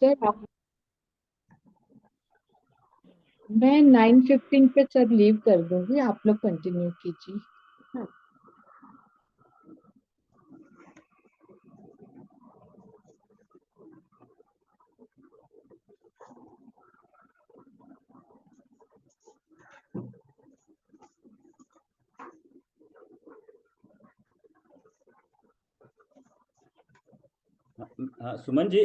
Sir मैं 9:15 पे sir leave कर दूंगी, आप लोग कंटिन्यू कीजिए। हम्म, हाँ सुमन जी,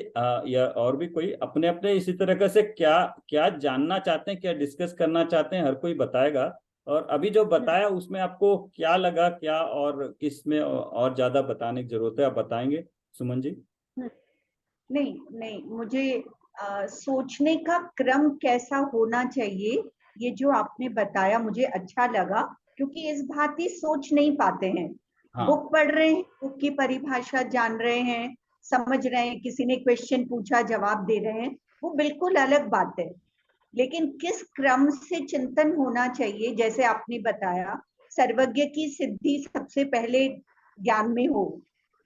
या और भी कोई अपने अपने इसी तरह से क्या क्या जानना चाहते हैं, क्या डिस्कस करना चाहते हैं, हर कोई बताएगा। और अभी जो बताया उसमें आपको क्या लगा, क्या और किस में और ज्यादा बताने की जरूरत है, आप बताएंगे सुमन जी। हम्म। नहीं नहीं, मुझे सोचने का क्रम कैसा होना चाहिए, ये जो आपने बताया मुझे अच्छा लगा, क्योंकि इस भांति सोच नहीं पाते हैं। हाँ। बुक पढ़ रहे हैं, बुक की परिभाषा जान रहे हैं, समझ रहे हैं, किसी ने क्वेश्चन पूछा जवाब दे रहे हैं, वो बिल्कुल अलग बात है। लेकिन किस क्रम से चिंतन होना चाहिए, जैसे आपने बताया, सर्वज्ञ की सिद्धि सबसे पहले ज्ञान में हो।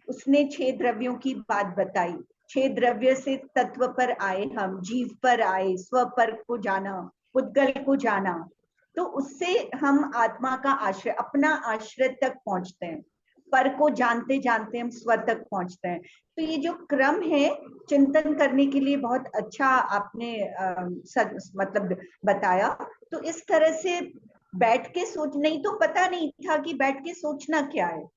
उसने 6 द्रव्यों की बात बताई। 6 द्रव्य से तत्व पर आए, हम जीव पर आए, स्व पर को जाना, उद्गल को जाना। तो उससे हम आत्मा का आश्रय, अपना आश्रय तक पहुंचते हैं। पर को जानते जानते हम स्व तक पहुंचते हैं। तो ये जो क्रम है चिंतन करने के लिए बहुत अच्छा आपने मतलब बताया। तो इस तरह से बैठ के सोच, नहीं तो पता नहीं था कि बैठ के सोचना क्या है,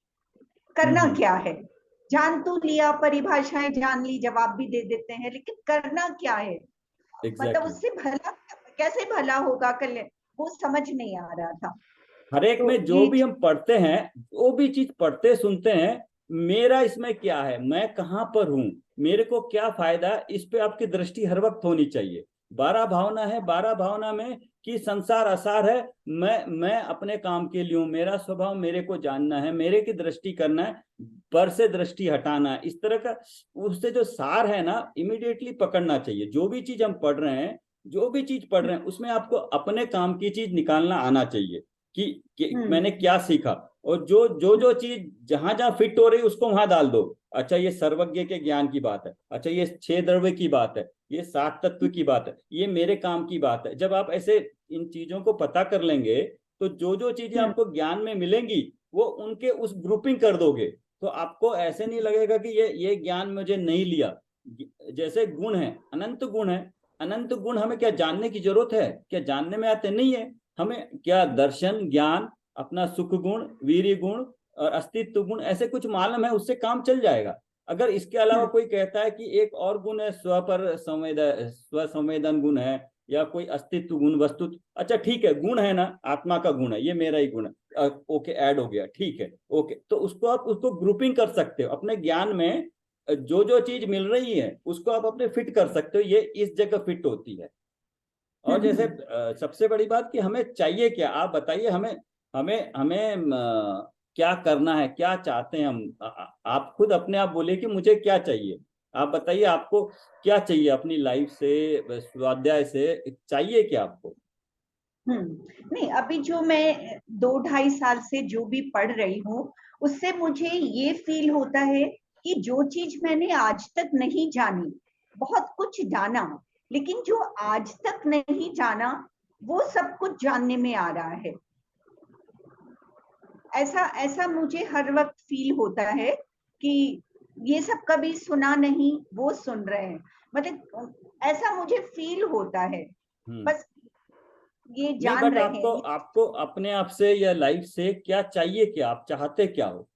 करना हम्म। क्या है। जान तो लिया, परिभाषाएं जान ली, जवाब भी दे देते हैं, लेकिन करना क्या है, मतलब एग्जैक्टली। उससे भला कैसे भला होगा कल्याण, वो समझ नहीं आ रहा था। हर एक तो में जो ये भी हम पढ़ते हैं, जो भी चीज पढ़ते सुनते हैं, मेरा इसमें क्या है, मैं कहाँ पर हूँ, मेरे को क्या फायदा, इस पे आपकी दृष्टि हर वक्त होनी चाहिए। 12 भावना है, 12 भावना में कि संसार असार है, मैं अपने काम के लिए हूँ, मेरा स्वभाव मेरे को जानना है, मेरे की दृष्टि करना है, पर से दृष्टि हटाना है, इस तरह का। उससे जो सार है ना, इमिडिएटली पकड़ना चाहिए। जो भी चीज हम पढ़ रहे हैं, जो भी चीज पढ़ रहे हैं, उसमें आपको अपने काम की चीज निकालना आना चाहिए कि मैंने हम्म क्या सीखा। और जो जो जो चीज जहां जहां फिट हो रही है उसको वहां डाल दो। अच्छा, ये सर्वज्ञ के ज्ञान की बात है, अच्छा ये 6 द्रव्य की बात है, ये 7 तत्व की बात है, ये मेरे काम की बात है। जब आप ऐसे इन चीजों को पता कर लेंगे, तो जो जो चीजें हम्म आपको ज्ञान में मिलेंगी, वो उनके उस ग्रुपिंग कर दोगे। तो आपको ऐसे नहीं लगेगा कि ये ज्ञान मुझे नहीं लिया। जैसे गुण है, अनंत गुण है, अनंत गुण हमें क्या जानने की जरूरत है, क्या जानने में आते नहीं है। हमें क्या दर्शन ज्ञान, अपना सुख गुण, वीर्य गुण और अस्तित्व गुण, ऐसे कुछ मालूम है, उससे काम चल जाएगा। अगर इसके अलावा हम्म कोई कहता है कि एक और गुण है, स्व पर संवेदन, स्व संवेदन गुण है, या कोई अस्तित्व गुण, वस्तु, अच्छा ठीक है, गुण है ना, आत्मा का गुण है, ये मेरा ही गुण है, ओके ऐड हो गया, ठीक है, ओके। तो उसको आप उसको ग्रुपिंग कर सकते हो अपने ज्ञान में। जो जो चीज मिल रही है उसको आप अपने फिट कर सकते हो, ये इस जगह फिट होती है। और हम्म जैसे हम्म सबसे बड़ी बात कि हमें चाहिए क्या, आप बताइए हमें। हमें हमें क्या करना है, क्या चाहते हैं हम, आप खुद अपने आप बोलिए कि मुझे क्या चाहिए। आप बताइए आपको क्या चाहिए अपनी लाइफ से, स्वाध्याय से, चाहिए क्या आपको। नहीं, अभी जो मैं 2-2.5 साल से जो भी पढ़ रही हूँ, उससे मुझे ये फील होता है कि जो चीज मैंने आज तक नहीं जानी, बहुत कुछ जाना, लेकिन जो आज तक नहीं जाना, वो सब कुछ जानने में आ रहा है। ऐसा ऐसा मुझे हर वक्त फील होता है कि ये सब कभी सुना नहीं, वो सुन रहे हैं, मतलब ऐसा मुझे फील होता है। हम्म। बस ये नहीं, जान बट रहे आपको हैं। आपको अपने आप से या लाइफ से क्या चाहिए, क्या आप चाहते क्या हो।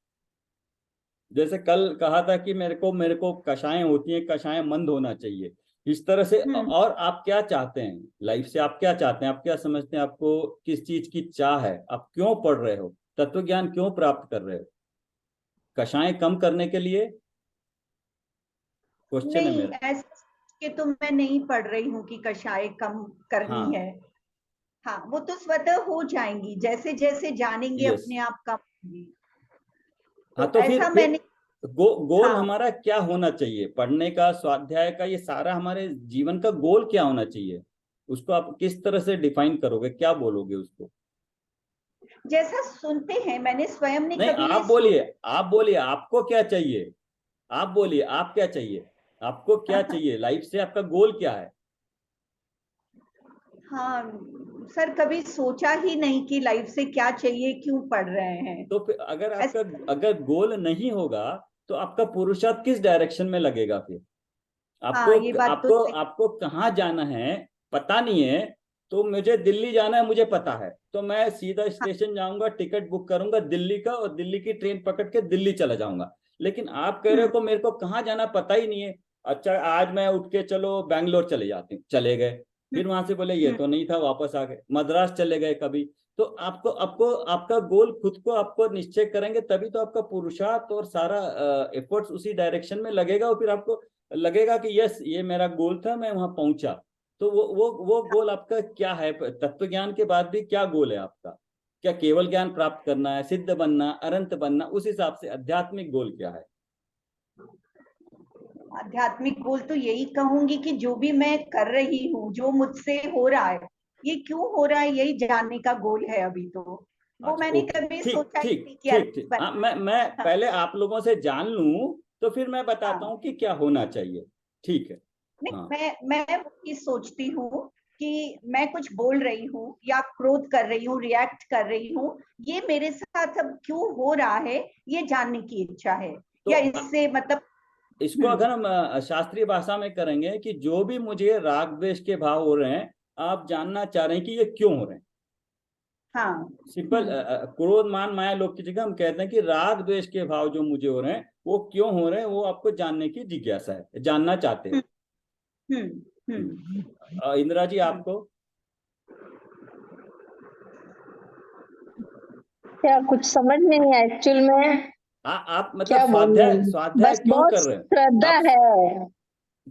जैसे कल कहा था कि मेरे को कषायें होती हैं, कषायें मंद होना चाहिए, इस तरह से। हम्म और आप क्या चाहते हैं लाइफ से, आप क्या चाहते हैं, आप क्या समझते हैं, आपको किस चीज की चाह है, आप क्यों पढ़ रहे हो, तत्व ज्ञान क्यों प्राप्त कर रहे हो, कषायें कम करने के लिए, क्वेश्चन है नहीं, मेरा। ऐसा सोच के तो मैं नहीं पढ़ रही हूँ कि कषाय कम करनी हाँ। है। हाँ, वो तो स्वतः हो जाएंगी, जैसे जैसे जानेंगे यस। अपने आप कम होंगी। हाँ, तो तो ऐसा फिर मैंने। गोल हाँ, हमारा क्या होना चाहिए, पढ़ने का, स्वाध्याय का, ये सारा हमारे जीवन का गोल क्या होना चाहिए। उसको आप किस तरह से डिफाइन करोगे, क्या बोलोगे उसको। जैसा सुनते हैं, मैंने स्वयं ने नहीं, कभी आप ये बोलिए, आप बोलिए आपको क्या चाहिए, आप बोलिए आप क्या चाहिए। आपको क्या चाहिए लाइफ से, आपका गोल क्या है? हाँ सर, कभी सोचा ही नहीं कि लाइफ से क्या चाहिए, क्यों पढ़ रहे हैं। तो फिर अगर आपका ऐसा अगर गोल नहीं होगा तो आपका पुरुषार्थ किस डायरेक्शन में लगेगा फिर? हाँ, आपको ये बात तो आपको सही। आपको कहाँ जाना है पता नहीं है। तो मुझे दिल्ली जाना है मुझे पता है, तो मैं सीधा हाँ, स्टेशन जाऊंगा, टिकट बुक करूंगा दिल्ली का और दिल्ली की ट्रेन पकड़ के दिल्ली चला जाऊंगा। लेकिन आप कह रहे हो हम्म, को मेरे को कहाँ जाना पता ही नहीं है। अच्छा आज मैं उठ के चलो बैंगलोर चले जाते हैं, चले गए। हम्म, फिर वहां से बोले ये हम्म, तो नहीं था, वापस आ गए, मद्रास चले गए कभी। तो आपको आपको आपका गोल खुद को आपको निश्चय करेंगे तभी तो आपका पुरुषार्थ और सारा एफर्ट्स उसी डायरेक्शन में लगेगा, और फिर आपको लगेगा कि यस ये मेरा गोल था, मैं वहां पहुंचा। तो वो गोल आपका क्या है? तत्व ज्ञान के बाद भी क्या गोल है आपका? क्या केवल ज्ञान प्राप्त करना है, सिद्ध बनना, अनंत बनना? उस हिसाब से आध्यात्मिक गोल क्या है? आध्यात्मिक गोल तो यही कहूंगी कि जो भी मैं कर रही हूँ, जो मुझसे हो रहा है, ये क्यों हो रहा है, यही जानने का गोल है अभी तो। वो अच्छा मैंने ओके, कभी ठीक सोचा ही ठीक नहीं कि ठीक ठीक, अर्थ हाँ बनना मैं है। हाँ, पहले आप लोगों से जान लूं तो फिर मैं बताता हाँ। हूँ कि क्या होना चाहिए। ठीक है। नहीं, हाँ मैं वो चीज सोचती हूँ कि मैं कुछ बोल रही हूँ या क्रोध कर रही हूँ, रिएक्ट कर रही हूँ, ये मेरे साथ अब क्यों हो रहा है, ये जानने की इच्छा है। तो या इससे मतलब। इसको हम्म। अगर हम शास्त्रीय भाषा में करेंगे कि जो भी मुझे राग द्वेष के भाव हो रहे हैं, आप जानना चाह रहे हैं कि ये क्यों हो रहे हैं। हाँ। सिंपल हम्म, क्रोध मान माया लोभ की जगह हम कहते हैं कि राग द्वेष के भाव जो मुझे हो रहे हैं वो क्यों हो रहे हैं, वो आपको जानने की जिज्ञासा है, जानना चाहते हम्म, हो। हम्म, हम्म, इंदिरा जी हम्म। आपको? क्या कुछ समझ नहीं आया एक्चुअल में, आप मतलब क्या बोल रहे स्वाध्याय हैं? स्वाध्याय बस क्यों बहुत कर रहे हैं श्रद्धा आप?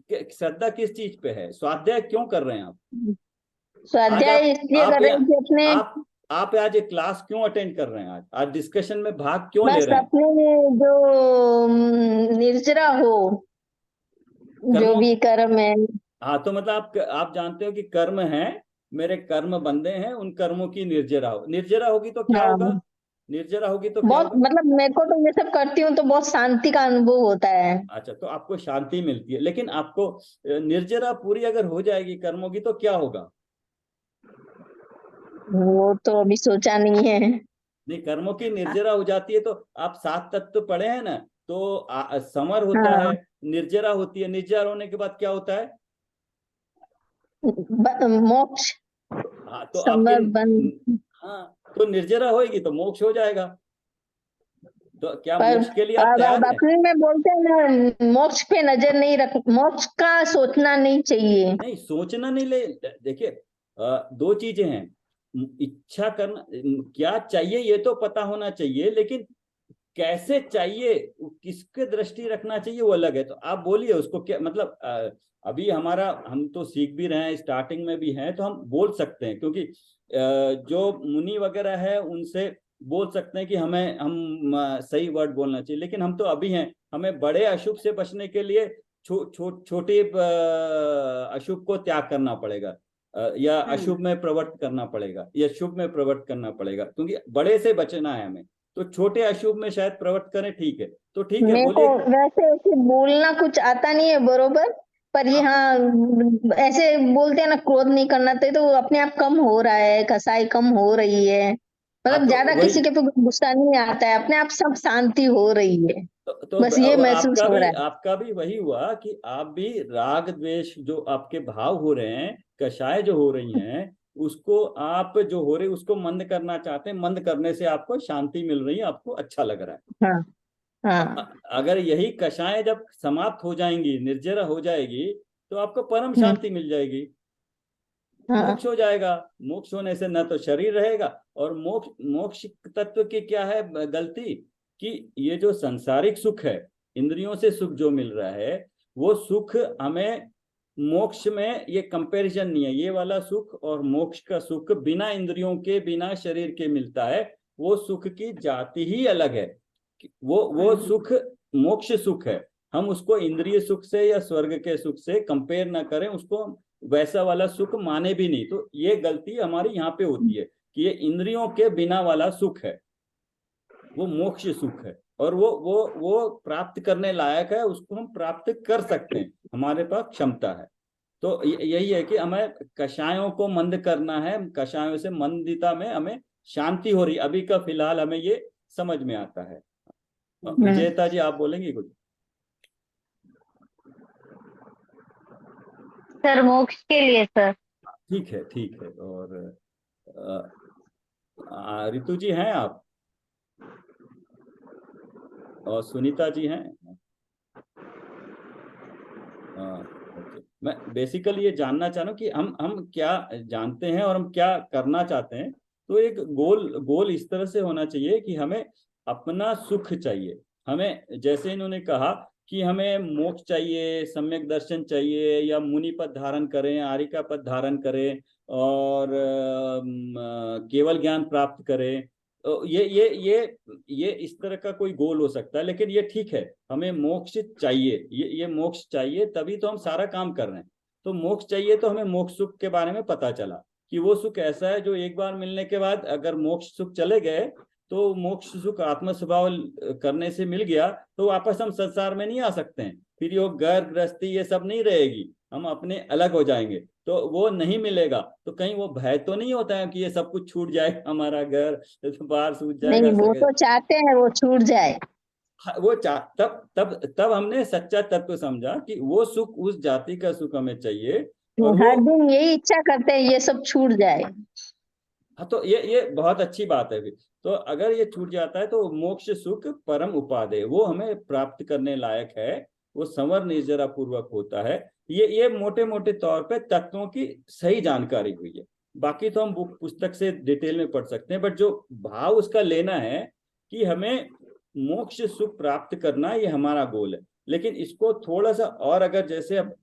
है। श्रद्धा किस चीज पे है, स्वाध्याय क्यों कर रहे हैं आप? आज स्वाध्याय इसलिए कर आप रहे हैं कि यहाँ अपने, आप आज एक क्लास क्यों अटेंड कर रहे हैं? आज आज डिस्कशन में भाग क्यों ले बस रहे हैं? अपने जो निर्जरा हो, जो कर्मों भी कर्म है। हाँ तो मतलब आप जानते हो कि कर्म है, मेरे कर्म बंधे हैं, उन कर्मों की निर्जरा हो, निर्जरा होगी तो क्या होगा? हाँ, निर्जरा होगी तो क्या बहुत होगा? मतलब मेरे को तो ये सब करती हूँ तो बहुत शांति का अनुभव होता है। अच्छा तो आपको शांति मिलती है, लेकिन आपको निर्जरा पूरी अगर हो जाएगी कर्मों की तो क्या होगा? वो तो अभी सोचा नहीं है। नहीं, कर्मों की निर्जरा हो जाती है तो आप सात तत्व पढ़े हैं ना, तो समर होता है, हाँ, निर्जरा होती है, निर्जरा होने के बाद क्या होता है? मोक्ष, हाँ तो आपके समर्पण। हाँ तो निर्जरा होएगी तो मोक्ष हो जाएगा। तो क्या पर मोक्ष के लिए आप अब तैयार हैं? अपने में बोलते हैं ना, मोक्ष पे नजर नहीं रख, मोक्ष का सोचना नहीं चाहिए। नहीं सोचना नहीं, ले देखिए दो चीजें हैं। इच्छा करना, क्या चाहिए ये तो पता होना चाहिए, लेकिन कैसे चाहिए, किसके दृष्टि रखना चाहिए वो अलग है। तो आप बोलिए उसको क्या मतलब अभी हमारा हम तो सीख भी रहे हैं, स्टार्टिंग में भी हैं, तो हम बोल सकते हैं क्योंकि जो मुनि वगैरह है उनसे बोल सकते हैं कि हमें सही वर्ड बोलना चाहिए, लेकिन हम तो अभी हैं, हमें बड़े अशुभ से बचने के लिए छोटे अशुभ को त्याग करना पड़ेगा, या हम्म। अशुभ में प्रवृत्त करना पड़ेगा या शुभ में प्रवृत्त करना पड़ेगा, क्योंकि बड़े से बचना है हमें। तो छोटे अशुभ में शायद प्रवृत्त करें, ठीक है, तो ठीक है मेरे को बोलिए। वैसे ऐसे बोलना कुछ आता नहीं है बरोबर, पर ये हाँ हाँ, ऐसे बोलते हैं ना, क्रोध नहीं करना चाहिए, तो अपने आप कम हो रहा है, कसाई कम हो रही है, हाँ मतलब तो ज्यादा वही किसी के पे गुस्सा नहीं आता है, अपने आप सब शांति हो रही है। बस ये और महसूस हो रहा है। आपका भी वही हुआ कि आप भी राग द्वेष जो आपके भाव हो रहे हैं, कषाय जो हो रही हैं, उसको आप जो हो रही उसको मंद करना चाहते हैं, मंद करने से आपको शांति मिल रही है, आपको अच्छा लग रहा है। हाँ, हाँ, अगर यही कषाय जब समाप्त हो जाएंगी, निर्जरा हो जाएगी, तो आपको परम हम्म, शांति मिल जाएगी, मोक्ष हाँ, हो जाएगा। मोक्ष होने से न तो शरीर रहेगा, और मोक्ष मोक्ष तत्व की क्या है गलती, कि ये जो सांसारिक सुख है, इंद्रियों से सुख जो मिल रहा है, वो सुख हमें मोक्ष में ये कंपैरिजन नहीं है, ये वाला सुख और मोक्ष का सुख बिना इंद्रियों के बिना शरीर के मिलता है, वो सुख की जाति ही अलग है। वो हम्म। सुख मोक्ष सुख है, हम उसको इंद्रिय सुख से या स्वर्ग के सुख से कंपेयर ना करें, उसको वैसा वाला सुख माने भी नहीं। तो ये गलती हमारी यहाँ पे होती है कि ये इंद्रियों के बिना वाला सुख है, वो मोक्ष सुख है। और वो प्राप्त करने लायक है, उसको हम प्राप्त कर सकते हैं, हमारे पास क्षमता है। तो यही है कि हमें कषायों को मंद करना है, कषायों से मंदिता में हमें शांति हो रही, अभी का फिलहाल हमें ये समझ में आता है। विजेता जी आप बोलेंगे कुछ? सर मोक्ष के लिए सर। ठीक है, ठीक है। और रितु जी हैं आप, और सुनीता जी हैं? ओके। मैं बेसिकली ये जानना चाह रहा हूँ कि हम क्या जानते हैं और हम क्या करना चाहते हैं। तो एक गोल इस तरह से होना चाहिए कि हमें अपना सुख चाहिए। हमें जैसे इन्होंने कहा कि हमें मोक्ष चाहिए, सम्यक दर्शन चाहिए, या मुनि पद धारण करें, आर्यिका पद धारण करें, और केवल ज्ञान प्राप्त करें। तो ये इस तरह का कोई गोल हो सकता है, लेकिन ये ठीक है, हमें मोक्ष चाहिए, ये मोक्ष चाहिए, तभी तो हम सारा काम कर रहे हैं। तो मोक्ष चाहिए तो हमें मोक्ष सुख के बारे में पता चला कि वो सुख ऐसा है जो एक बार मिलने के बाद अगर मोक्ष सुख चले गए, तो मोक्ष सुख आत्म स्वभाव करने से मिल गया तो वापस हम संसार में नहीं आ सकते हैं, फिर ये घर गृहस्थी ये सब नहीं रहेगी, हम अपने अलग हो जाएंगे। तो वो नहीं मिलेगा, तो कहीं वो भय तो नहीं होता है कि ये सब कुछ छूट जाए, हमारा घर बाहर सूझ नहीं, जाएगा, वो तो चाहते हैं वो छूट जाए। वो तब हमने सच्चा तत्व समझा कि वो सुख, उस जाति का सुख हमें चाहिए, और वो हर दिन यही इच्छा करते हैं ये सब छूट जाए। हाँ, तो ये बहुत अच्छी बात है। फिर तो अगर ये छूट जाता है तो मोक्ष सुख परम उपादेय, वो हमें प्राप्त करने लायक है, वो संवर निर्जरा पूर्वक होता है। ये मोटे मोटे तौर पे तत्वों की सही जानकारी हुई है। बाकी तो हम बुक पुस्तक से डिटेल में पढ़ सकते हैं, बट जो भाव उसका लेना है कि हमें मोक्ष सुख प्राप्त करना, ये हमारा गोल है। लेकिन इसको थोड़ा सा और, अगर जैसे अब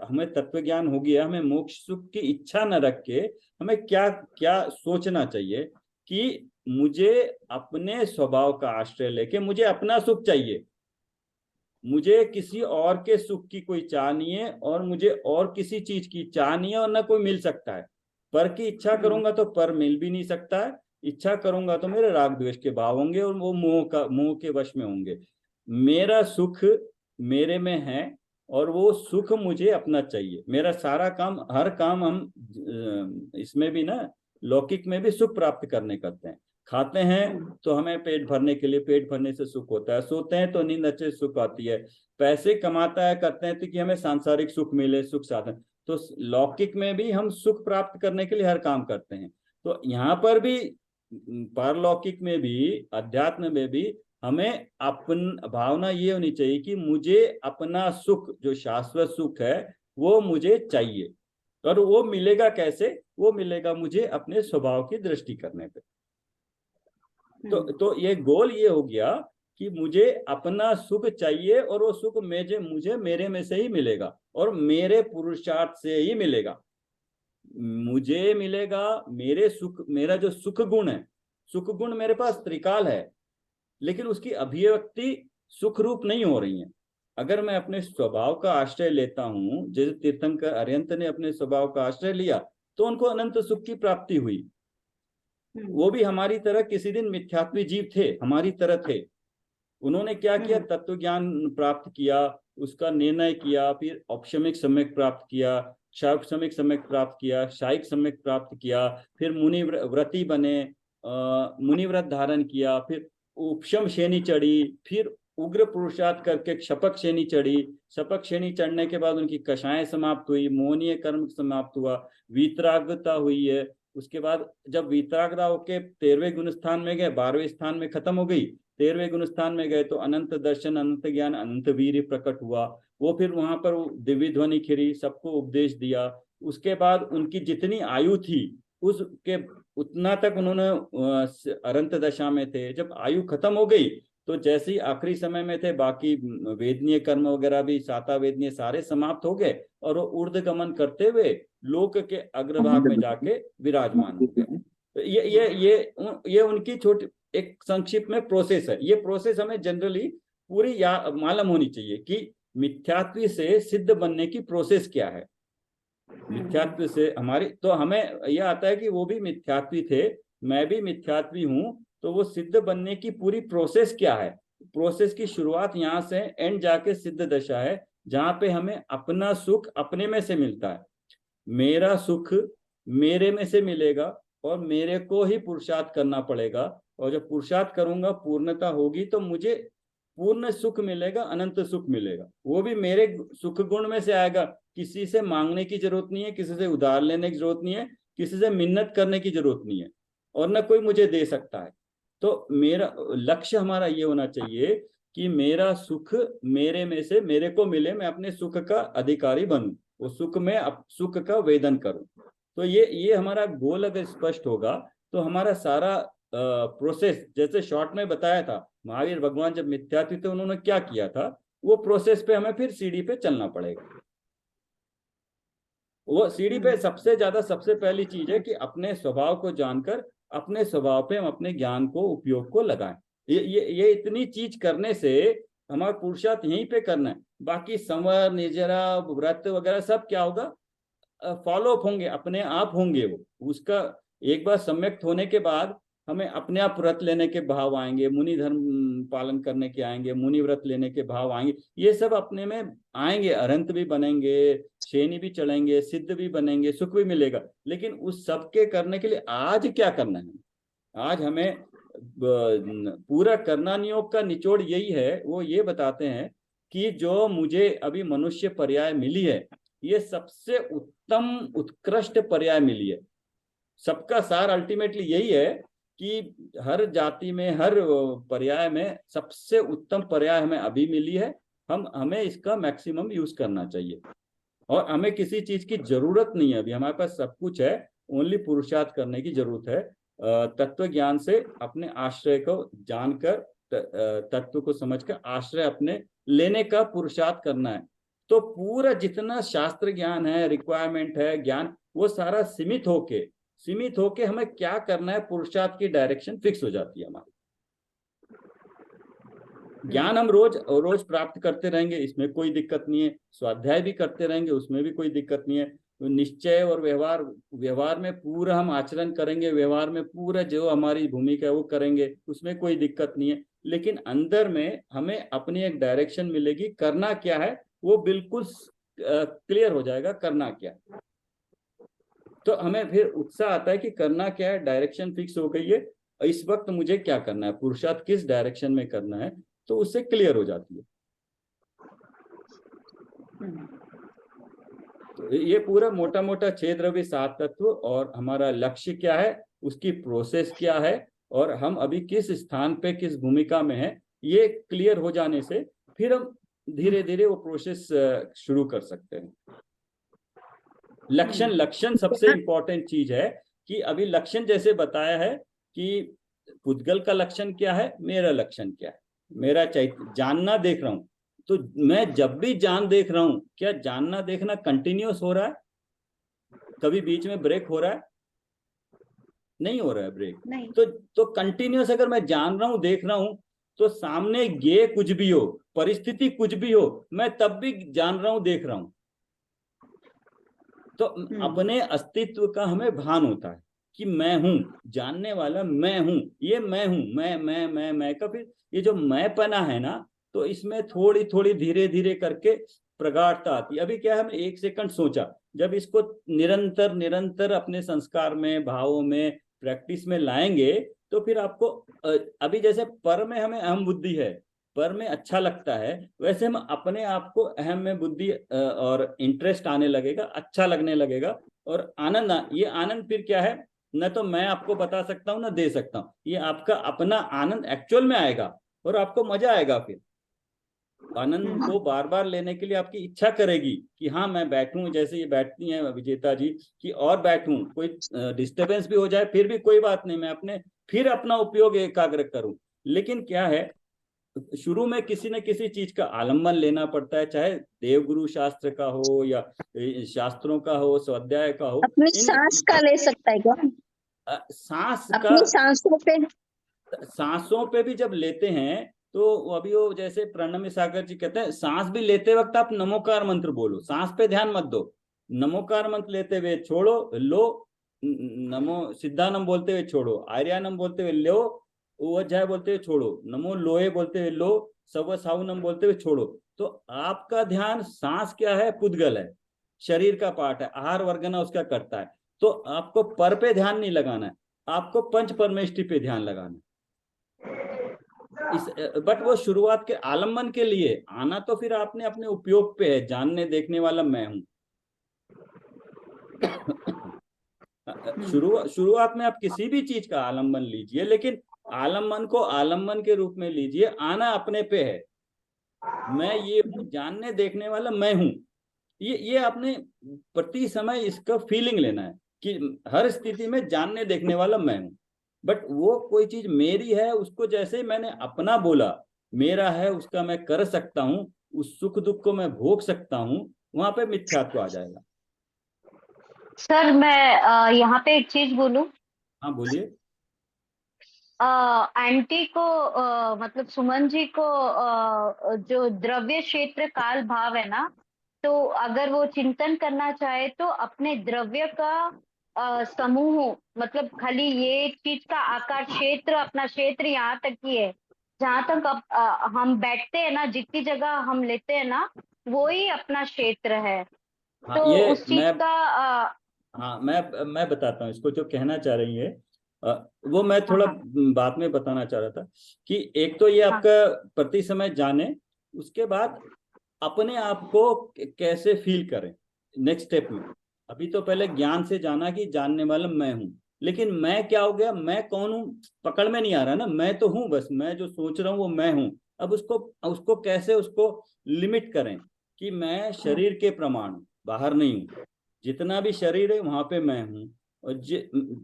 हमें तत्व ज्ञान हो गया, हमें मोक्ष सुख की इच्छा न रख के हमें क्या क्या सोचना चाहिए कि मुझे अपने स्वभाव का आश्रय लेके मुझे अपना सुख चाहिए, मुझे किसी और के सुख की कोई चाह नहीं है, और मुझे और किसी चीज की चाह नहीं है, और ना कोई मिल सकता है। पर की इच्छा करूंगा तो पर मिल भी नहीं सकता है, इच्छा करूंगा तो मेरे राग द्वेष के भाव होंगे, और वो मोह के वश में होंगे। मेरा सुख मेरे में है, और वो सुख मुझे अपना चाहिए। मेरा सारा काम, हर काम हम इसमें भी ना, लौकिक में भी सुख प्राप्त करने करते हैं। खाते हैं तो हमें पेट भरने के लिए, पेट भरने से सुख होता है। सोते हैं तो नींद अच्छे सुख आती है। पैसे कमाता है करते हैं तो कि हमें सांसारिक सुख मिले, सुख साधन। तो लौकिक में भी हम सुख प्राप्त करने के लिए हर काम करते हैं। तो यहाँ पर भी, पारलौकिक में भी, अध्यात्म में भी हमें अपन भावना ये होनी चाहिए कि मुझे अपना सुख, जो शाश्वत सुख है, वो मुझे चाहिए। और वो मिलेगा कैसे? वो मिलेगा मुझे अपने स्वभाव की दृष्टि करने पे। तो ये गोल ये हो गया कि मुझे अपना सुख चाहिए, और वो सुख मुझे मेरे में से ही मिलेगा, और मेरे पुरुषार्थ से ही मिलेगा। मुझे मिलेगा मेरे सुख, मेरा जो सुख गुण है, सुख गुण मेरे पास त्रिकाल है, लेकिन उसकी अभिव्यक्ति सुख रूप नहीं हो रही है। अगर मैं अपने स्वभाव का आश्रय लेता हूं, जैसे तीर्थंकर अरिहंत ने अपने स्वभाव का आश्रय लिया, तो उनको अनंत सुख की प्राप्ति हुई। वो भी हमारी तरह किसी दिन मिथ्यात्वी जीव थे, हमारी तरह थे। उन्होंने क्या किया? तत्व ज्ञान प्राप्त किया, उसका निर्णय किया, फिर औपशमिक सम्यक प्राप्त किया, शैक्षणिक सम्यक प्राप्त किया, शायिक सम्यक प्राप्त किया, फिर मुनि व्रती बने, मुनि व्रत धारण किया, फिर उपशम श्रेणी चढ़ी, फिर उग्र पुरुषार्थ करके क्षपक श्रेणी चढ़ी। शपक श्रेणी चढ़ने के बाद उनकी कषाएं समाप्त हुई, मोहनीय कर्म समाप्त हुआ, वीतरागता हुई है। उसके बाद जब वीतरागता होके 13वें गुण स्थान में गए, 12वें स्थान में खत्म हो गई, 13वें गुण स्थान में गए तो अनंत दर्शन, अनंत ज्ञान, अनंत वीर्य प्रकट हुआ। वो फिर वहां पर दिव्य ध्वनि खिरी, सबको उपदेश दिया। उसके बाद उनकी जितनी आयु थी उसके उतना तक उन्होंने अनंत दशा में थे। जब आयु खत्म हो गई तो जैसे ही आखिरी समय में थे, बाकी वेदनीय कर्म वगैरह भी, साता वेदनीय सारे समाप्त हो गए, और वो ऊर्ध्वगमन करते हुए लोक के अग्रभाग में जाके विराजमान हो गए। ये उनकी छोटी एक संक्षिप्त में प्रोसेस है। ये प्रोसेस हमें जनरली पूरी मालूम होनी चाहिए कि मिथ्यात्व से सिद्ध बनने की प्रोसेस क्या है। मिथ्यात्व से हमारी, तो हमें यह आता है कि वो भी मिथ्यात्वी थे, मैं भी मिथ्यात्वी हूँ, तो वो सिद्ध बनने की पूरी प्रोसेस क्या है, प्रोसेस की शुरुआत यहाँ से एंड जाके सिद्ध दशा है, जहाँ पे हमें अपना सुख अपने में से मिलता है। मेरा सुख मेरे में से मिलेगा और मेरे को ही पुरुषार्थ करना पड़ेगा, और जब पुरुषार्थ करूंगा पूर्णता होगी तो मुझे पूर्ण सुख मिलेगा, अनंत सुख मिलेगा। वो भी मेरे सुख गुण में से आएगा। किसी से मांगने की जरूरत नहीं है, किसी से उधार लेने की जरूरत नहीं है, किसी से मिन्नत करने की जरूरत नहीं है, और न कोई मुझे दे सकता है। तो मेरा लक्ष्य हमारा ये होना चाहिए कि मेरा सुख मेरे में से मेरे को मिले, मैं अपने सुख का अधिकारी बनूं, वो सुख में सुख का वेदन करूं। तो ये हमारा गोल अगर स्पष्ट होगा तो हमारा सारा प्रोसेस, जैसे शॉर्ट में बताया था, महावीर भगवान जब मिथ्या थे तो उन्होंने क्या किया था, वो प्रोसेस पे हमें फिर सीढ़ी पे चलना पड़ेगा। वो सीढ़ी पे सबसे पहली चीज है कि अपने स्वभाव को जानकर अपने स्वभाव पे हम अपने ज्ञान को उपयोग को लगाएं। ये इतनी चीज करने से हमारा पुरुषार्थ यहीं पे करना है। बाकी संवर निर्जरा व्रत वगैरह सब क्या होगा, फॉलो अप होंगे, अपने आप होंगे। वो उसका एक बार सम्यक होने के बाद हमें अपने आप व्रत लेने के भाव आएंगे, मुनि धर्म पालन करने के आएंगे, मुनि व्रत लेने के भाव आएंगे, ये सब अपने में आएंगे। अरहंत भी बनेंगे, श्रेणी भी चढ़ेंगे, सिद्ध भी बनेंगे, सुख भी मिलेगा। लेकिन उस सब के करने के लिए आज क्या करना है, आज हमें पूरा करना नियोग का निचोड़ यही है। वो ये बताते हैं कि जो मुझे अभी मनुष्य पर्याय मिली है, ये सबसे उत्तम उत्कृष्ट पर्याय मिली है। सबका सार अल्टीमेटली यही है कि हर जाति में, हर पर्याय में सबसे उत्तम पर्याय हमें अभी मिली है। हमें इसका मैक्सिमम यूज करना चाहिए, और हमें किसी चीज की जरूरत नहीं है। अभी हमारे पास सब कुछ है, ओनली पुरुषार्थ करने की जरूरत है। तत्व ज्ञान से अपने आश्रय को जानकर, तत्व को समझकर आश्रय अपने लेने का पुरुषार्थ करना है। तो पूरा जितना शास्त्र ज्ञान है, रिक्वायरमेंट है ज्ञान, वो सारा सीमित होके हमें क्या करना है, पुरुषार्थ की डायरेक्शन फिक्स हो जाती है हमारी। ज्ञान हम रोज प्राप्त करते रहेंगे, इसमें कोई दिक्कत नहीं है। स्वाध्याय भी करते रहेंगे, उसमें भी कोई दिक्कत नहीं है। तो निश्चय और व्यवहार में पूरा हम आचरण करेंगे, व्यवहार में पूरा जो हमारी भूमिका है वो करेंगे, उसमें कोई दिक्कत नहीं है। लेकिन अंदर में हमें अपनी एक डायरेक्शन मिलेगी, करना क्या है वो बिल्कुल क्लियर हो जाएगा, करना क्या। तो हमें फिर उत्साह आता है कि करना क्या है, डायरेक्शन फिक्स हो गई है, इस वक्त मुझे क्या करना है, पुरुषार्थ किस डायरेक्शन में करना है, तो उससे क्लियर हो जाती है। तो ये पूरा मोटा मोटा 6 द्रव्य 7 तत्व और हमारा लक्ष्य क्या है, उसकी प्रोसेस क्या है, और हम अभी किस स्थान पे किस भूमिका में है, ये क्लियर हो जाने से फिर हम धीरे धीरे वो प्रोसेस शुरू कर सकते हैं। लक्षण सबसे इंपॉर्टेंट चीज है कि अभी लक्षण जैसे बताया है कि पुद्गल का लक्षण क्या है, मेरा लक्षण क्या है, मेरा जानना देख रहा हूं। तो मैं जब भी जान देख रहा हूं, क्या जानना देखना कंटिन्यूअस हो रहा है, कभी बीच में ब्रेक हो रहा है? नहीं हो रहा है ब्रेक। नहीं। तो कंटिन्यूअस अगर मैं जान रहा हूं, देख रहा हूं, तो सामने ये कुछ भी हो, परिस्थिति कुछ भी हो, मैं तब भी जान रहा हूं, देख रहा हूं। तो अपने अस्तित्व का हमें भान होता है कि मैं हूं, जानने वाला मैं हूं, ये मैं हूं, मैं का फिर ये जो मैंपना है ना, तो इसमें थोड़ी थोड़ी धीरे धीरे करके प्रगाढ़ता आती है। अभी क्या है, हमने 1 सेकंड सोचा, जब इसको निरंतर निरंतर अपने संस्कार में, भावों में, प्रैक्टिस में लाएंगे, तो फिर आपको अभी जैसे पर में हमें अहम बुद्धि है, पर में अच्छा लगता है, वैसे हम अपने आप को अहम में बुद्धि और इंटरेस्ट आने लगेगा, अच्छा लगने लगेगा, और आनंद। ये आनंद फिर क्या है, न तो मैं आपको बता सकता हूँ, न दे सकता हूँ, ये आपका अपना आनंद एक्चुअल में आएगा और आपको मजा आएगा। फिर आनंद को बार बार लेने के लिए आपकी इच्छा करेगी कि हाँ मैं बैठूं, जैसे ये बैठती हैं विजेता जी कि और बैठूं, कोई डिस्टरबेंस भी हो जाए फिर भी कोई बात नहीं, मैं अपना उपयोग एकाग्र करूं। लेकिन क्या है, शुरू में किसी न किसी चीज का आलम्बन लेना पड़ता है, चाहे देवगुरु शास्त्र का हो या शास्त्रों का हो, स्वाध्याय का हो। अपनी सांस का ले सकता है क्या? सांस का, अपनी सांसों पे भी जब लेते हैं तो अभी वो जैसे प्रणम्य सागर जी कहते हैं, सांस भी लेते वक्त आप नमोकार मंत्र बोलो, सांस पे ध्यान मत दो। नमोकार मंत्र लेते हुए छोड़ो, लो, नमो सिद्धानम बोलते हुए छोड़ो, आर्यानम बोलते हुए लो, ओ अध्याय बोलते हुए छोड़ो, नमो लोहे बोलते हुए लो, सव साउनम बोलते हुए छोड़ो। तो आपका ध्यान सांस क्या है, पुद्गल है, शरीर का पार्ट है, आहार वर्गना उसका करता है। तो आपको पर पे ध्यान नहीं लगाना है, आपको पंच परमेष्टि पे ध्यान लगाना है। इस बट वो शुरुआत के आलम्बन के लिए आना तो फिर आपने अपने उपयोग पे है, जानने देखने वाला मैं हूं। शुरुआत में आप किसी भी चीज का आलम्बन लीजिए, लेकिन आलम्बन को आलम्बन के रूप में लीजिए, आना अपने पे है। मैं ये हूँ, जानने देखने वाला मैं हूँ। ये आपने प्रति समय इसका फीलिंग लेना है कि हर स्थिति में जानने देखने वाला मैं हूँ। बट वो कोई चीज मेरी है, उसको जैसे ही मैंने अपना बोला, मेरा है, उसका मैं कर सकता हूँ, उस सुख दुख को मैं भोग सकता हूँ, वहां पे मिथ्यात्व आ जाएगा। सर मैं यहाँ पे एक चीज बोलूं। हाँ बोलिए। आंटी को मतलब सुमन जी को जो द्रव्य क्षेत्र काल भाव है ना, तो अगर वो चिंतन करना चाहे तो अपने द्रव्य का समूह, मतलब खाली ये चीज का आकार, क्षेत्र, अपना क्षेत्र यहाँ तक ही है, जहां तक हम बैठते हैं ना, जितनी जगह हम लेते हैं ना, वो ही अपना क्षेत्र है। हाँ तो ये उस चीज का हाँ मैं बताता हूँ इसको, जो कहना चाह रही है वो मैं हाँ थोड़ा हाँ बाद में बताना चाह रहा था कि एक तो ये हाँ आपका प्रति समय जाने, उसके बाद अपने आप को कैसे फील करें नेक्स्ट स्टेप में। अभी तो पहले ज्ञान से जाना कि जानने वाला मैं हूं, लेकिन मैं क्या हो गया, मैं कौन हूं पकड़ में नहीं आ रहा ना, मैं तो हूं, बस मैं जो सोच रहा हूं वो मैं हूं। अब उसको उसको कैसे उसको लिमिट करें कि मैं शरीर के प्रमाण हूं, बाहर नहीं हूं। जितना भी शरीर है वहां पे मैं हूं, और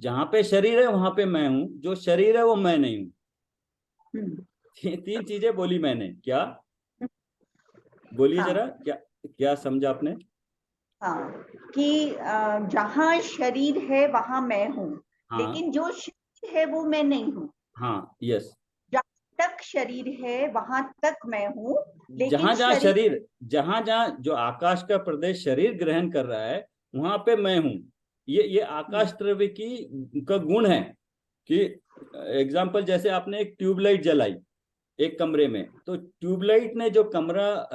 जहां पे शरीर है वहां पे मैं हूं, जो शरीर है वो मैं नहीं हूं। तीन चीजें बोली मैंने, क्या बोलिए हाँ जरा, क्या क्या समझा आपने? हाँ, कि जहाँ शरीर है वहां मैं हूँ, हाँ लेकिन जो शरीर है वो मैं नहीं हूँ। हाँ यस। जहाँ तक शरीर है वहां तक मैं हूँ, लेकिन जहां जहां शरीर शरीर, जहां जहां जो आकाश का प्रदेश शरीर ग्रहण कर रहा है, वहां पे मैं हूं। ये आकाश द्रव्य की का गुण है कि एग्जाम्पल जैसे आपने एक ट्यूबलाइट जलाई एक कमरे में, तो ट्यूबलाइट ने जो कमरा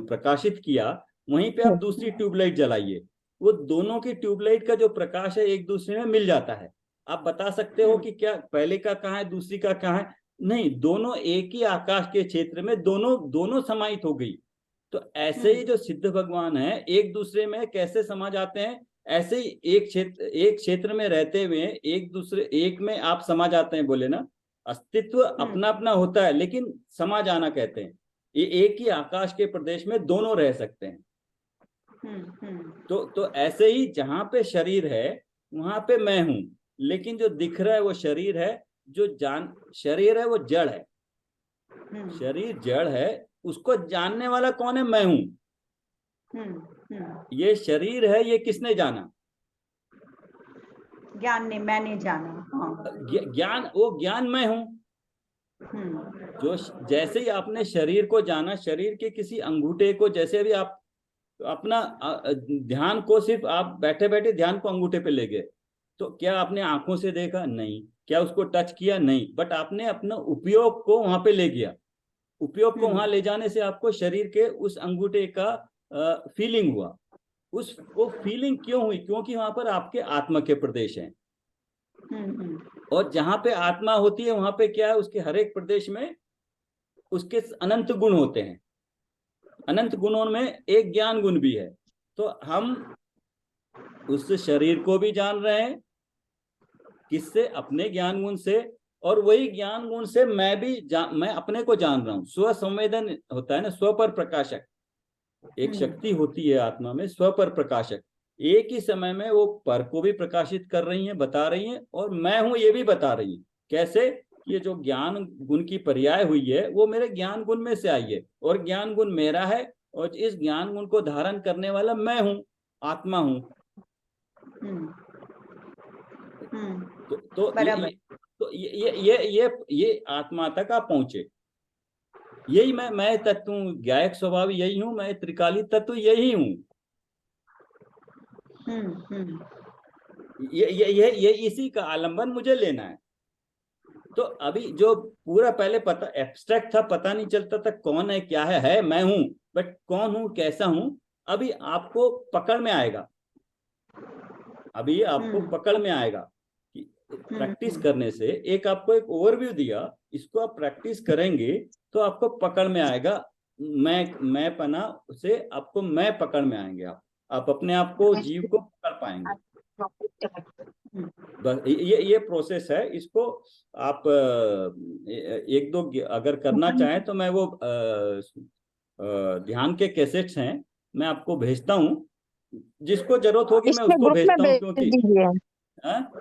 प्रकाशित किया, वहीं पे आप दूसरी ट्यूबलाइट जलाइए, वो दोनों की ट्यूबलाइट का जो प्रकाश है एक दूसरे में मिल जाता है। आप बता सकते हो कि क्या पहले का कहाँ है दूसरी का कहाँ है? नहीं, दोनों एक ही आकाश के क्षेत्र में दोनों दोनों समाहित हो गई। तो ऐसे ही जो सिद्ध भगवान है एक दूसरे में कैसे समा जाते हैं, ऐसे ही एक क्षेत्र में रहते हुए एक दूसरे एक में आप समा जाते हैं, बोले ना। अस्तित्व अपना अपना होता है, लेकिन समा जाना कहते हैं। ये एक ही आकाश के प्रदेश में दोनों रह सकते हैं। तो ऐसे ही जहां पे शरीर है वहां पे मैं हूं, लेकिन जो दिख रहा है वो शरीर है, जो जान शरीर है वो जड़ है। शरीर जड़ है, उसको जानने वाला कौन है? मैं हूं। ये शरीर है, ये किसने जाना? ज्ञान ने, मैंने जाना। हाँ। ज्ञान, वो ज्ञान मैं हूं। जो जैसे ही आपने शरीर को जाना, शरीर के किसी अंगूठे को, जैसे अभी आप अपना ध्यान को सिर्फ आप बैठे बैठे ध्यान को अंगूठे पे ले गए, तो क्या आपने आंखों से देखा? नहीं। क्या उसको टच किया? नहीं। बट आपने अपना उपयोग को वहां पे ले गया। उपयोग को वहां ले जाने से आपको शरीर के उस अंगूठे का फीलिंग हुआ। उस वो फीलिंग क्यों हुई? क्योंकि वहां पर आपके आत्मा के प्रदेश हैं। और जहां पे आत्मा होती है वहां पे क्या है, उसके हर एक प्रदेश में उसके अनंत गुण होते हैं। अनंत गुणों में एक ज्ञान गुण भी है। तो हम उस शरीर को भी जान रहे हैं, किससे? अपने ज्ञान गुण से। और वही ज्ञान गुण से मैं अपने को जान रहा हूं। स्व संवेदन होता है ना, स्व पर प्रकाशक एक शक्ति होती है आत्मा में, स्व पर प्रकाशक। एक ही समय में वो पर को भी प्रकाशित कर रही हैं, बता रही हैं, और मैं हूं ये भी बता रही हैं। कैसे? ये जो ज्ञान गुण की पर्याय हुई है वो मेरे ज्ञान गुण में से आई है, और ज्ञान गुण मेरा है, और इस ज्ञान गुण को धारण करने वाला मैं हूं, आत्मा हूं। तो ये आत्मा तक आप पहुंचे। यही मैं तत्व हूँ, गायक स्वभाव यही हूँ, मैं त्रिकाली तत्व यही हूँ। ये इसी का आलंबन मुझे लेना है। तो अभी जो पूरा पहले पता एब्स्ट्रैक्ट था, पता नहीं चलता था कौन है क्या है मैं हूं, बट कौन हूं कैसा हूं अभी आपको पकड़ में आएगा। अभी आपको पकड़ में आएगा कि प्रैक्टिस करने से एक आपको एक ओवरव्यू दिया, इसको आप प्रैक्टिस करेंगे तो आपको पकड़ में आएगा। मैं पना से आपको मैं पकड़ में आएंगे, आप अपने आप को जीव को पकड़ पाएंगे। बस ये प्रोसेस है। इसको आप एक दो अगर करना चाहें तो मैं वो ध्यान के कैसेट्स हैं, मैं आपको भेजता हूँ, जिसको जरूरत होगी मैं इसमें उसको ग्रुप में भेजता हूँ। भेज क्योंकि दीजिए,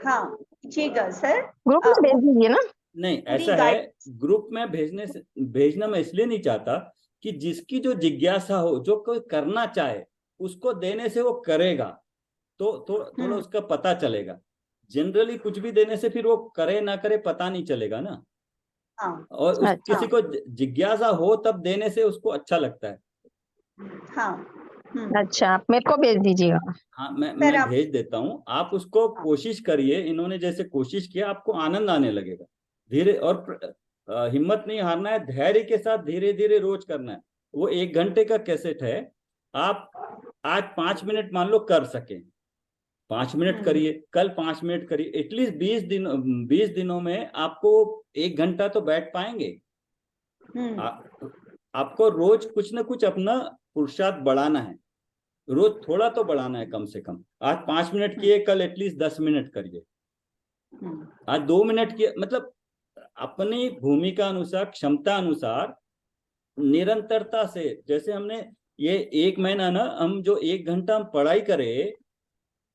हाँ कीजिएगा सर, ग्रुप में भेज दीजिए ना। नहीं पूरी ऐसा है, गाइड ग्रुप में भेजना मैं इसलिए नहीं चाहता कि जिसकी जो जिज्ञासा हो, जो कोई करना चाहे, उसको देने से वो करेगा, तो थोड़ा उसका पता चलेगा। जनरली कुछ भी देने से फिर वो करे ना करे पता नहीं चलेगा ना। हाँ और अच्छा किसी को जिज्ञासा हो तब देने से उसको अच्छा लगता है। हाँ अच्छा, आप मेरे को भेज दीजिएगा। हाँ सर मैं आप भेज देता हूँ, आप उसको हाँ कोशिश करिए। इन्होंने जैसे कोशिश किया, आपको आनंद आने लगेगा धीरे। और हिम्मत नहीं हारना है, धैर्य के साथ धीरे धीरे रोज करना है। वो 1 घंटे का कैसेट है। आप आज 5 मिनट मान लो कर सके, 5 मिनट करिए, कल 5 मिनट करिए, एटलीस्ट 20 दिनों में आपको 1 घंटा तो बैठ पाएंगे। आपको रोज कुछ ना कुछ अपना पुरुषार्थ बढ़ाना है, रोज थोड़ा तो बढ़ाना है कम से कम। आज 5 मिनट किए, कल एटलीस्ट 10 मिनट करिए, आज 2 मिनट किए। मतलब अपनी भूमिका अनुसार, क्षमता अनुसार निरंतरता से। जैसे हमने ये 1 महीना ना, हम जो 1 घंटा हम पढ़ाई करें,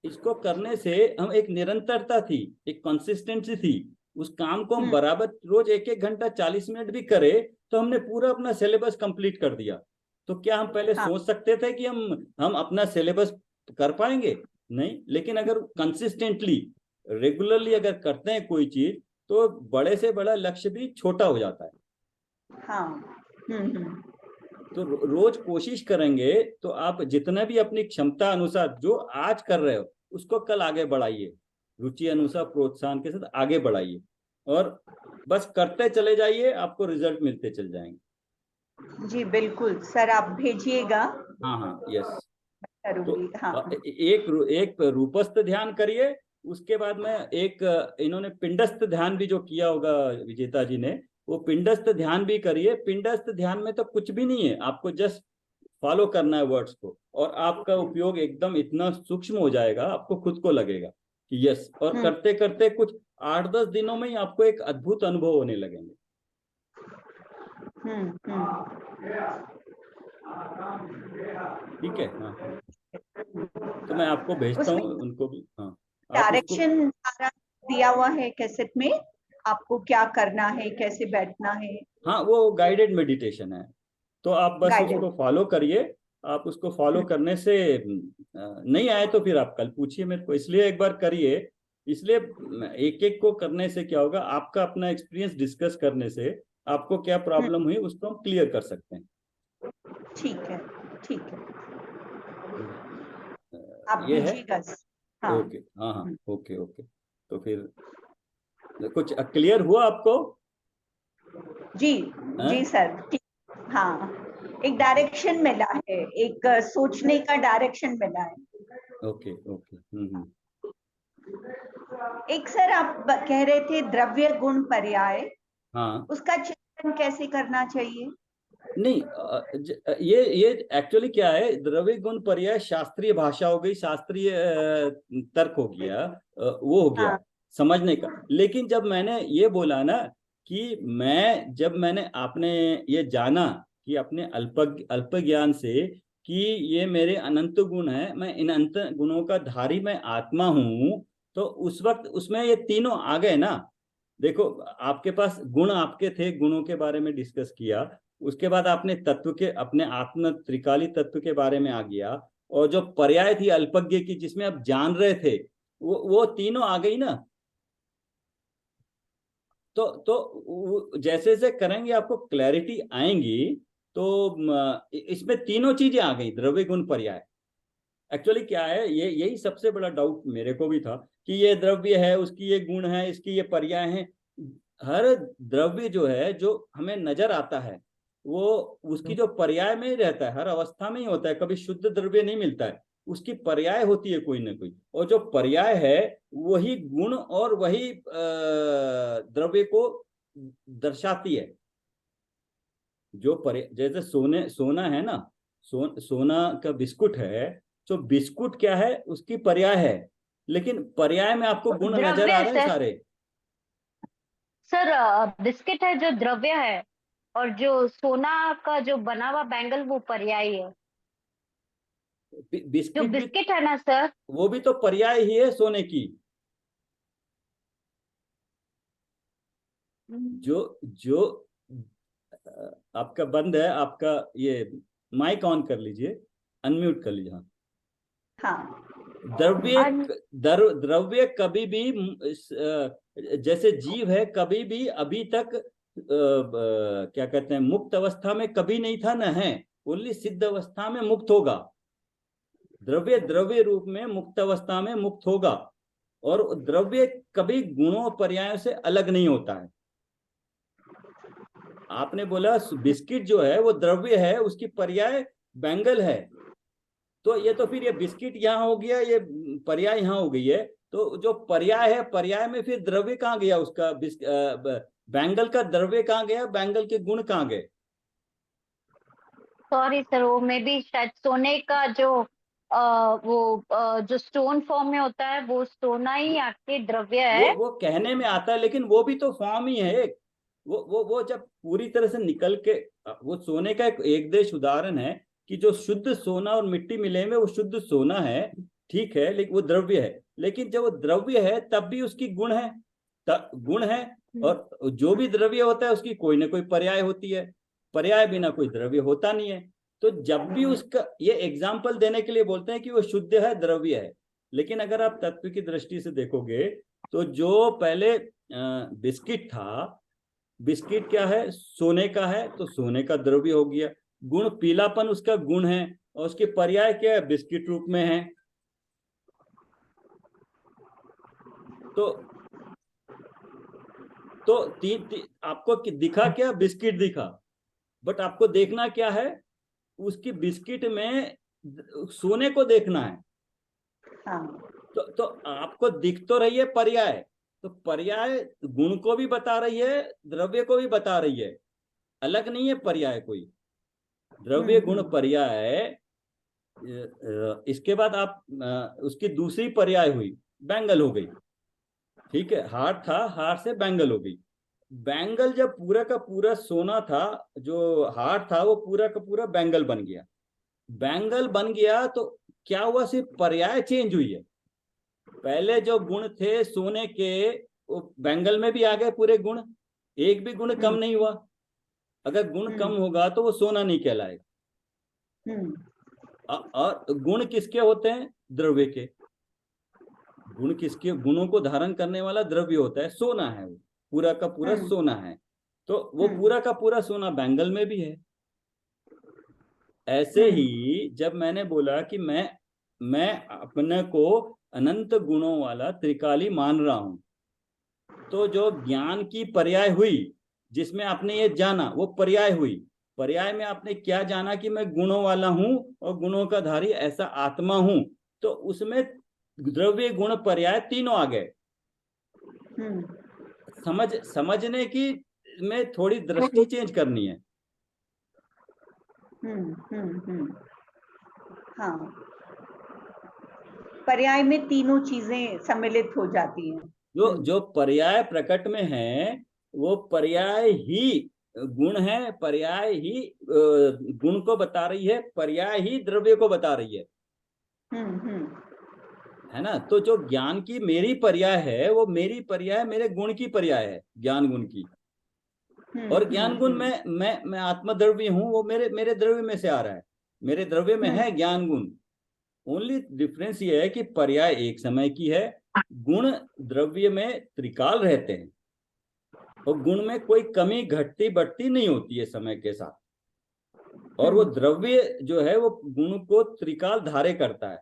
इसको करने से हम एक निरंतरता थी, एक कंसिस्टेंसी थी। उस काम को हम बराबर रोज 1-1 घंटा 40 मिनट भी करें तो हमने पूरा अपना सिलेबस कंप्लीट कर दिया। तो क्या हम पहले हाँ सोच सकते थे कि हम अपना सिलेबस कर पाएंगे? नहीं। लेकिन अगर कंसिस्टेंटली रेगुलरली अगर करते हैं कोई चीज, तो बड़े से बड़ा लक्ष्य भी छोटा हो जाता है। हाँ तो रोज कोशिश करेंगे तो आप जितना भी अपनी क्षमता अनुसार जो आज कर रहे हो उसको कल आगे बढ़ाइए, रुचि अनुसार प्रोत्साहन के साथ आगे बढ़ाइए, और बस करते चले जाइए, आपको रिजल्ट मिलते चल जाएंगे। जी बिल्कुल सर, आप भेजिएगा, हाँ हाँ यस। तो करूंगी। हाँ एक रूपस्थ ध्यान करिए, उसके बाद में एक इन्होंने पिंडस्थ ध्यान भी जो किया होगा विजेता जी ने, वो पिंडस्थ ध्यान भी करिए। पिंडस्थ ध्यान में तो कुछ भी नहीं है, आपको जस्ट फॉलो करना है वर्ड्स को, और आपका उपयोग एकदम इतना सूक्ष्म हो जाएगा, आपको खुद को लगेगा कि यस। और करते करते कुछ 8-10 दिनों में ही आपको एक अद्भुत अनुभव होने लगेंगे। ठीक है। हाँ तो मैं आपको भेजता हूँ उनको भी। हाँ आप उसको, डायरेक्शन सारा दिया हुआ है कैसेट में, आपको क्या करना है, कैसे बैठना है। हाँ वो गाइडेड मेडिटेशन है, तो आप बस गाइडेड। उसको फॉलो करिए। आप उसको फॉलो करने से नहीं आए तो फिर आप कल पूछिए मेरे को, इसलिए एक बार करिए। इसलिए एक एक को करने से क्या होगा, आपका अपना एक्सपीरियंस डिस्कस करने से आपको क्या प्रॉब्लम हुई उसको हम क्लियर कर सकते हैं। ठीक है ठीक है, आप ये है। भेजिएगा। हाँ ओके हाँ हाँ ओके ओके। तो फिर कुछ क्लियर हुआ आपको? जी हाँ? जी सर ठीक। हाँ एक डायरेक्शन मिला है, एक सोचने का डायरेक्शन मिला है। Okay okay. एक सर आप कह रहे थे द्रव्य गुण पर्याय, हाँ उसका चिंतन कैसे करना चाहिए? नहीं ये एक्चुअली क्या है, द्रव्य गुण पर्याय शास्त्रीय भाषा हो गई, शास्त्रीय तर्क हो गया, वो हो गया हाँ समझने का। लेकिन जब मैंने ये बोला ना कि जब मैंने आपने ये जाना कि अपने अल्प ज्ञान से कि ये मेरे अनंत गुण है, मैं इन अनंत गुणों का धारी मैं आत्मा हूं, तो उस वक्त उसमें ये तीनों आ गए ना। देखो आपके पास गुण आपके थे, गुणों के बारे में डिस्कस किया, उसके बाद आपने तत्व के अपने आत्म त्रिकाली तत्व के बारे में आ गया, और जो पर्याय थी अल्पज्ञ की जिसमें आप जान रहे थे, वो तीनों आ गई ना। तो जैसे जैसे करेंगे आपको क्लैरिटी आएंगी। तो इसमें तीनों चीजें आ गई, द्रव्य गुण पर्याय। एक्चुअली क्या है, यही सबसे बड़ा डाउट मेरे को भी था कि ये द्रव्य है, उसकी ये गुण है, इसकी ये पर्याय है। हर द्रव्य जो है जो हमें नजर आता है वो उसकी जो पर्याय में ही रहता है, हर अवस्था में ही होता है, कभी शुद्ध द्रव्य नहीं मिलता है, उसकी पर्याय होती है कोई ना कोई, और जो पर्याय है वही गुण और वही द्रव्य को दर्शाती है। जो जैसे सोना है ना, सोना का बिस्कुट है, तो बिस्कुट क्या है, उसकी पर्याय है, लेकिन पर्याय में आपको गुण नजर द्रव्य आ है रहे हैं सर। सारे। सर बिस्किट है जो द्रव्य है, और जो सोना का जो बना हुआ बैंगल वो पर्याय है। जो बिस्किट भी, बिस्किट है ना सर, वो भी तो पर्याय ही है सोने की। जो जो आपका बंद है, आपका ये माइक ऑन कर लीजिए, अनम्यूट कर लीजिए। हाँ, हाँ, द्रव्य अन- द्रव्य कभी भी जैसे जीव है, कभी भी अभी तक क्या कहते हैं, मुक्त अवस्था में कभी नहीं था, न है, ओनली सिद्ध अवस्था में मुक्त होगा। द्रव्य द्रव्य रूप में मुक्त अवस्था में मुक्त होगा, और द्रव्य कभी गुणों पर्यायों से अलग नहीं होता है। आपने बोला बिस्किट जो है वो द्रव्य है, उसकी पर्याय बैंगल है, तो ये तो फिर ये बिस्किट यहाँ हो गया, ये पर्याय यहाँ हो गई है, तो जो पर्याय है, पर्याय में फिर द्रव्य कहाँ गया उसका, बैंगल का द्रव्य कहाँ गया, बैंगल के गुण कहाँ गए? सॉरी सर, वो मे भी शायद सोने का जो जो स्टोन फॉर्म में होता है वो सोना ही आपके द्रव्य है। वो कहने में आता है, लेकिन वो भी तो फॉर्म ही है एक। वो जब पूरी तरह से निकल के, वो सोने का एक देश उदाहरण है कि जो शुद्ध सोना और मिट्टी मिले में वो शुद्ध सोना है, ठीक है, लेकिन वो द्रव्य है, लेकिन जब वो द्रव्य है तब भी उसकी गुण है, गुण है, और जो भी द्रव्य होता है उसकी कोई ना कोई पर्याय होती है, पर्याय बिना कोई द्रव्य होता नहीं है। तो जब भी उसका, ये एग्जाम्पल देने के लिए बोलते हैं कि वो शुद्ध है, द्रव्य है, लेकिन अगर आप तत्व की दृष्टि से देखोगे तो जो पहले बिस्किट था, बिस्किट क्या है, सोने का है, तो सोने का द्रव्य हो गया, गुण पीलापन उसका गुण है, और उसके पर्याय क्या है, बिस्किट रूप में है। तो आपको दिखा क्या, बिस्किट दिखा, बट आपको देखना क्या है, उसकी बिस्किट में सोने को देखना है। हाँ, तो आपको दिख तो रही है पर्याय, तो पर्याय गुण को भी बता रही है, द्रव्य को भी बता रही है, अलग नहीं है पर्याय कोई, द्रव्य गुण पर्याय। इसके बाद आप उसकी दूसरी पर्याय हुई, बैंगल हो गई, ठीक है, हार था, हार से बैंगल हो गई। बैंगल जब पूरा का पूरा सोना था, जो हार था वो पूरा का पूरा बैंगल बन गया, बैंगल बन गया, तो क्या हुआ, सिर्फ पर्याय चेंज हुई है। पहले जो गुण थे सोने के, वो बैंगल में भी आ गए पूरे गुण, एक भी गुण कम नहीं हुआ। अगर गुण कम होगा तो वो सोना नहीं कहलाएगा। और गुण किसके होते हैं, द्रव्य के। गुण किसके, गुणों को धारण करने वाला द्रव्य होता है, सोना है, वो पूरा का पूरा सोना है, तो वो पूरा का पूरा सोना बैंगल में भी है। ऐसे ही जब मैंने बोला कि मैं अपने को अनंत गुणों वाला त्रिकाली मान रहा हूं, तो जो ज्ञान की पर्याय हुई, जिसमें आपने ये जाना, वो पर्याय हुई। पर्याय में आपने क्या जाना कि मैं गुणों वाला हूं और गुणों का धारी ऐसा आत्मा हूं, तो उसमें द्रव्य गुण पर्याय तीनों आ गए। समझने की में थोड़ी दृष्टि चेंज करनी है। हाँ, पर्याय में तीनों चीजें सम्मिलित हो जाती हैं। जो पर्याय प्रकट में है, वो पर्याय ही गुण है, पर्याय ही गुण को बता रही है, पर्याय ही द्रव्य को बता रही है। है ना। तो जो ज्ञान की मेरी पर्याय है, वो मेरी पर्याय मेरे गुण की पर्याय है, ज्ञान गुण की। और ज्ञान गुण में मैं आत्मद्रव्य हूं, वो मेरे मेरे द्रव्य में से आ रहा है, मेरे द्रव्य में है ज्ञान गुण। ओनली डिफरेंस ये है कि पर्याय एक समय की है, गुण द्रव्य में त्रिकाल रहते हैं, और गुण में कोई कमी घटती बढ़ती नहीं होती है समय के साथ, और वो द्रव्य जो है वो गुण को त्रिकाल धारे करता है,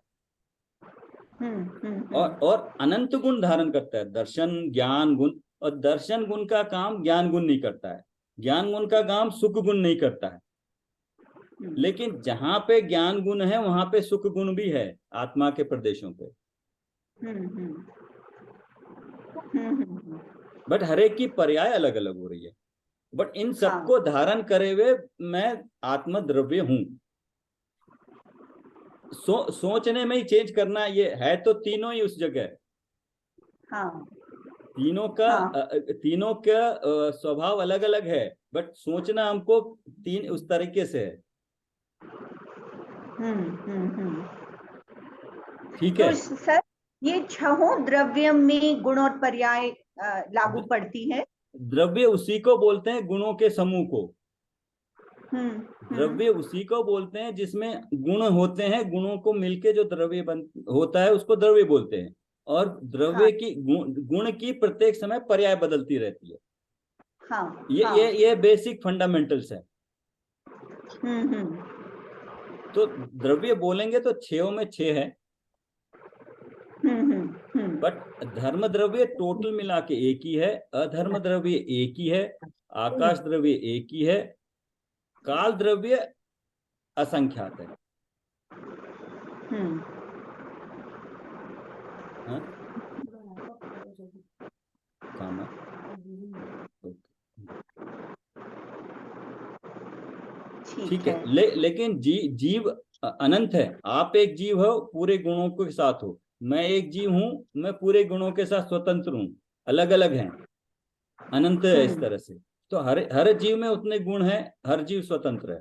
और अनंत गुण धारण करता है, दर्शन ज्ञान गुण और दर्शन गुण का काम ज्ञान गुण नहीं करता है, ज्ञान गुण का काम सुख गुण नहीं करता है। लेकिन जहां पे ज्ञान गुण है वहां पे सुख गुण भी है आत्मा के प्रदेशों पे। बट हर एक की पर्याय अलग अलग हो रही है। बट इन सबको धारण करे हुए मैं आत्म द्रव्य हूं। सोचने में ही चेंज करना ये है, तो तीनों ही उस जगह है। हाँ, तीनों का स्वभाव अलग अलग है, बट सोचना हमको तीन उस तरीके से है। ठीक है। तो सर ये छहों द्रव्य में गुण और पर्याय लागू पड़ती है। द्रव्य उसी को बोलते हैं गुणों के समूह को। द्रव्य उसी को बोलते हैं जिसमें गुण होते हैं, गुणों को मिलके जो द्रव्य होता है उसको द्रव्य बोलते हैं। और द्रव्य की गुण की प्रत्येक समय पर्याय बदलती रहती है। ये बेसिक फंडामेंटल्स है। तो द्रव्य बोलेंगे तो छयों में 6 है। बट धर्म द्रव्य टोटल मिला के एक ही है, अधर्म द्रव्य एक ही है, आकाश द्रव्य एक ही है, काल द्रव्य असंख्यात है। काम है। ठीक है। लेकिन जीव अनंत है। आप एक जीव हो, पूरे गुणों के साथ हो। मैं एक जीव हूं, मैं पूरे गुणों के साथ स्वतंत्र हूं। अलग अलग हैं, अनंत है इस तरह से। तो हर जीव में उतने गुण हैं, हर जीव स्वतंत्र है।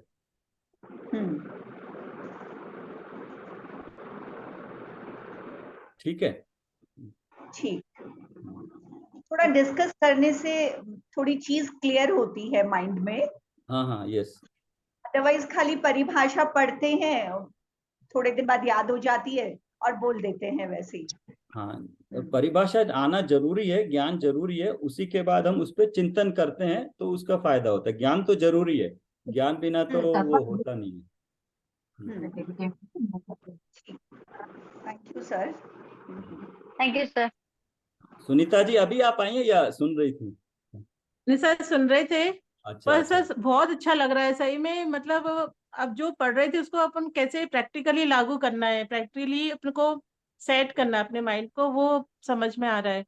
ठीक है। ठीक, थोड़ा डिस्कस करने से थोड़ी चीज क्लियर होती है माइंड में। हाँ, यस। अदरवाइज खाली परिभाषा पढ़ते हैं, थोड़े दिन बाद याद हो जाती है और बोल देते हैं वैसे ही। हाँ, परिभाषा आना जरूरी है, ज्ञान जरूरी है, उसी के बाद हम उस पर चिंतन करते हैं तो उसका फायदा होता है। ज्ञान तो जरूरी है, ज्ञान बिना तो वो होता नहीं है। Thank you sir. Thank you sir. Sunita ji अभी आप आई हैं या सुन रही थी? नहीं सर, सुन रहे थे। अच्छा, पर सर बहुत अच्छा लग रहा है सही में। मतलब अब जो पढ़ रहे थे उसको अपन कैसे प्रैक्टिकली लागू करना है, प्रैक्टिकली अपने को सेट करना है अपने माइंड को, वो समझ में आ रहा है।